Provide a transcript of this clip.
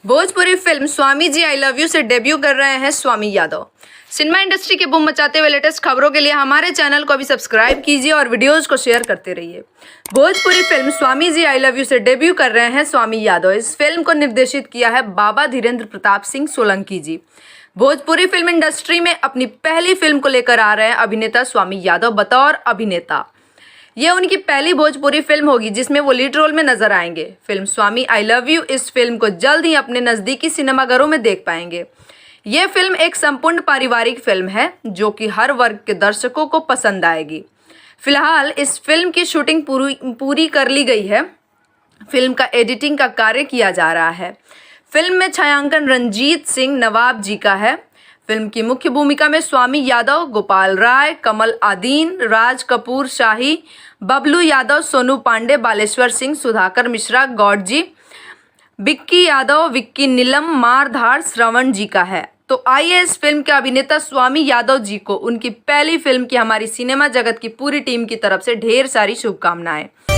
Bhojpuri film Swami ji I love you से debut कर रहे हैं स्वामी यादव। सिनेमा इंडस्ट्री के बूम मचाते हुए लेटेस्ट खबरों के लिए हमारे चैनल को अभी सब्सक्राइब कीजिए और वीडियोस को शेयर करते रहिए। Bhojpuri film Swami ji I love you से डेब्यू कर रहे हैं स्वामी यादव। इस फिल्म को निर्देशित किया है बाबा धीरेन्द्र प्रताप सिंह सोलंकी जी। भोजपुरी फिल्म इंडस्ट्री में अपनी पहली फिल्म को लेकर आ रहे हैं अभिनेता स्वामी यादव बतौर अभिनेता। ये उनकी पहली भोजपुरी फिल्म होगी जिसमें वो लीड रोल में नजर आएंगे। Film Swami I love you इस फिल्म को जल्द ही अपने नज़दीकी सिनेमाघरों में देख पाएंगे। ये फिल्म एक संपूर्ण पारिवारिक फिल्म है जो कि हर वर्ग के दर्शकों को पसंद आएगी। फिलहाल इस फिल्म की शूटिंग पूरी कर ली गई है। फिल्म का एडिटिंग का कार्य किया जा रहा है। फिल्म में छायांकन रंजीत सिंह नवाब जी का है। फिल्म की मुख्य भूमिका में स्वामी यादव, गोपाल राय, कमल आदीन, राज कपूर शाही, बबलू यादव, सोनू पांडे, बालेश्वर सिंह, सुधाकर मिश्रा, गौड जी, विक्की यादव, विक्की नीलम, मारधाड़ श्रवण जी का है। तो आइए इस फिल्म के अभिनेता स्वामी यादव जी को उनकी पहली फिल्म की हमारी सिनेमा जगत की पूरी टीम की तरफ से ढेर सारी शुभकामनाएं।